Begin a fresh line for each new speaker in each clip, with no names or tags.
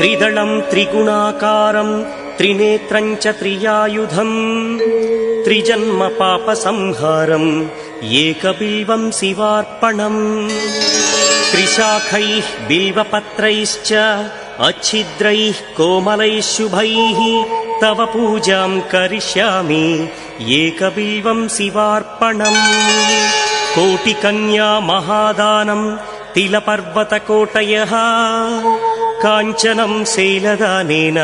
त्रिदलं त्रिगुणाकारं त्रिनेत्रं च त्रियायुधं त्रिजन्म पापसंहारं एकबिल्वं शिवार्पणम् त्रिशाखैः बिल्वपत्रैश्च अच्छिद्रैः कोमलैः शुभैः तव पूजां करिष्यामि एकबिल्वं शिवार्पणम् कोटिकन्या महादानं तिलपर्वतकोटयः काञ्चनं शैलदानेन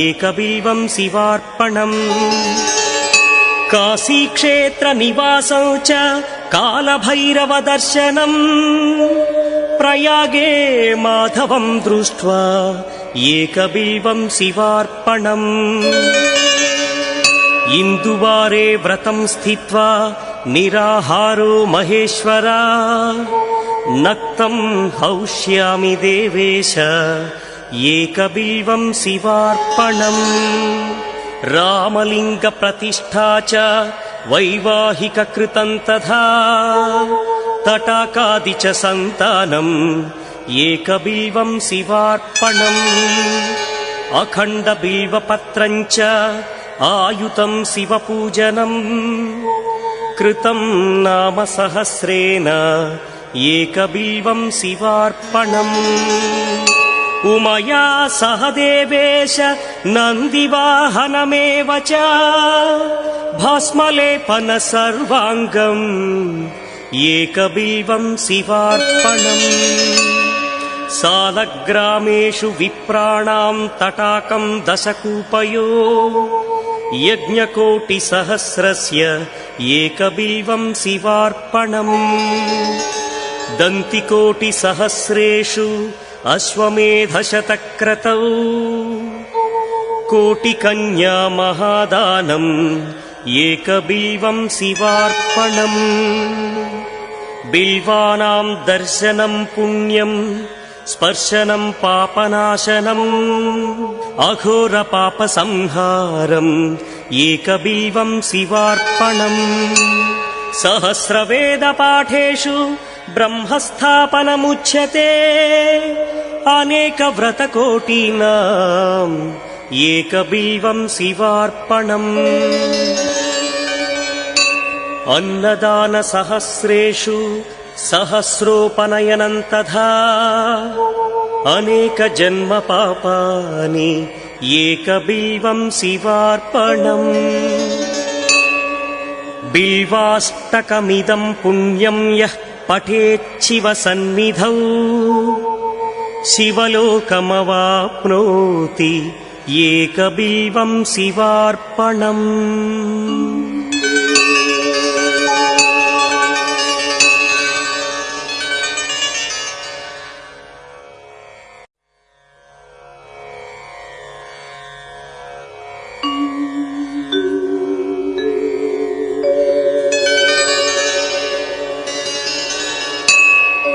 एकबिल्वं शिवार्पणम् काशीक्षेत्रनिवासं च कालभैरवदर्शनम् प्रयागे माधवं दृष्ट्वा एकबिल्वं शिवार्पणम् इन्दुवारे व्रतं स्थित्वा निराहारो महेश्वरा नक्तं हौष्यामि देवेश एकबिल्वं शिवार्पणम् रामलिङ्गप्रतिष्ठा च वैवाहिककृतं तथा तटाकादि च सन्तानम् एकबिल्वं शिवार्पणम् अखण्डबिल्वपत्रं च आयुतं शिवपूजनम् कृतं नाम सहस्रेण एकबिल्वं शिवार्पणम् उमया सह देवेश नन्दिवाहनमेव च भस्मलेपन सर्वाङ्गम् एकबिल्वं शिवार्पणम् सालग्रामेषु विप्राणां तटाकं दशकूपयो यज्ञकोटिसहस्रस्य एकबिल्वं शिवार्पणम् दन्तिकोटिसहस्रेषु अश्वमेधशतक्रतौ कोटिकन्या महादानम् एकबिल्वं शिवार्पणम् बिल्वानां दर्शनं पुण्यं स्पर्शनं पापनाशनम् अघोरपापसंहारम् एकबिल्वं शिवार्पणम् सहस्रवेदपाठेषु ब्रह्मस्थापनमुच्यते अनेकव्रतकोटीनाम् एकबिल्वं शिवार्पणम् अन्नदानसहस्रेषु सहस्रोपनयनं तथा अनेकजन्मपापानि एकबिल्वं शिवार्पणम् बिल्वाष्टकमिदं पुण्यं यः पठेच्छिव सन्निधौ शिवलोकमवाप्नोति एकबिल्वं शिवार्पणम्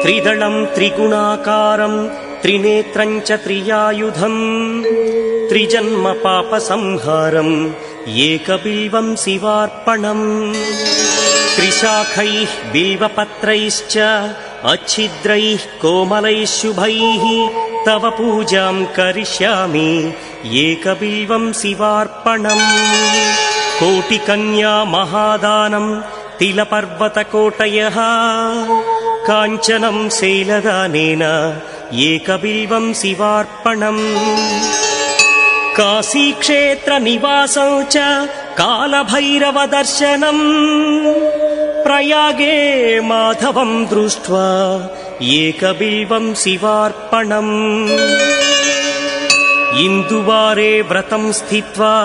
त्रिदलं त्रिगुणाकारं त्रिनेत्रं च त्रियायुधं त्रिजन्म पापसंहारम् एकबिल्वं शिवार्पणम् त्रिशाखैः बिल्वपत्रैश्च अच्छिद्रैः कोमलैः शुभैः तव पूजां करिष्यामि एकबिल्वं शिवार्पणम् कोटिकन्या महादानं तिलपर्वतकोटयः काञ्चनं शैलदानेन एकबिल्वं शिवार्पणम् काशीक्षेत्रनिवासं च कालभैरवदर्शनम् प्रयागे माधवं दृष्ट्वा एकबिल्वं शिवार्पणम् इन्दुवारे व्रतं स्थित्वा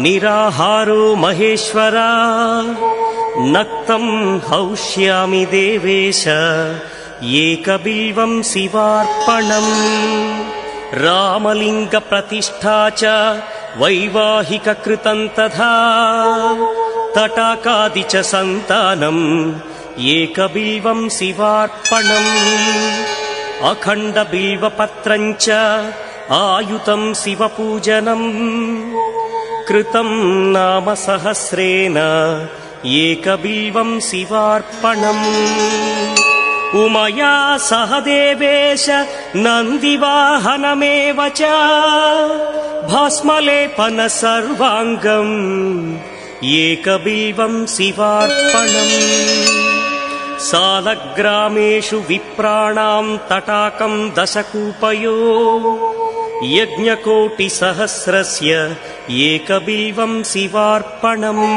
निराहारो महेश्वरा नक्तं हौष्यामि देवेश एकबिल्वं शिवार्पणम् रामलिङ्गप्रतिष्ठा च वैवाहिककृतं तथा तटाकादि च सन्तानम् एकबिल्वं शिवार्पणम् अखण्डबिल्वपत्रं च आयुतं शिवपूजनम् कृतं नाम सहस्रेण एकबिल्वं शिवार्पणम् उमया सह देवेश नन्दिवाहनमेव च भस्मलेपन सर्वाङ्गम् एकबिल्वं शिवार्पणम् सालग्रामेषु विप्राणां तटाकं दशकूपयो यज्ञकोटिसहस्रस्य एकबिल्वं शिवार्पणम्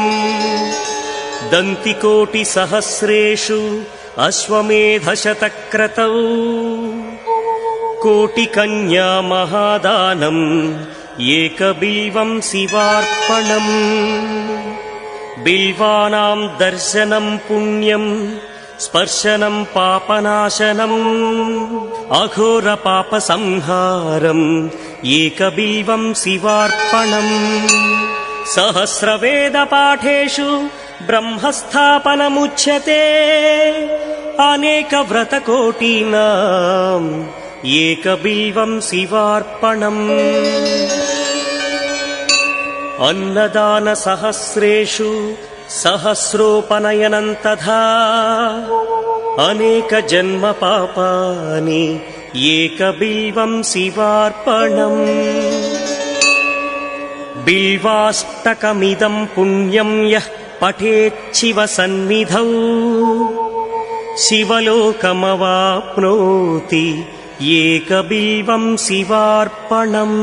दन्तिकोटिसहस्रेषु अश्वमेधशतक्रतौ कोटिकन्या महादानम् एकबिल्वं शिवार्पणम् बिल्वानां दर्शनं पुण्यं स्पर्शनं पापनाशनम् अघोरपापसंहारम् एकबिल्वं शिवार्पणम् सहस्रवेदपाठेषु ब्रह्मस्थापनमुच्यते अनेकव्रतकोटीनाम् एकबिल्वं शिवार्पणम् अन्नदानसहस्रेषु सहस्रोपनयनं तथा अनेकजन्मपापानि एकबिल्वं शिवार्पणम् बिल्वाष्टकमिदं पुण्यं यः पठेच्छिवसन्निधौ शिवलोकमवाप्नोति एकबिल्वं शिवार्पणम्।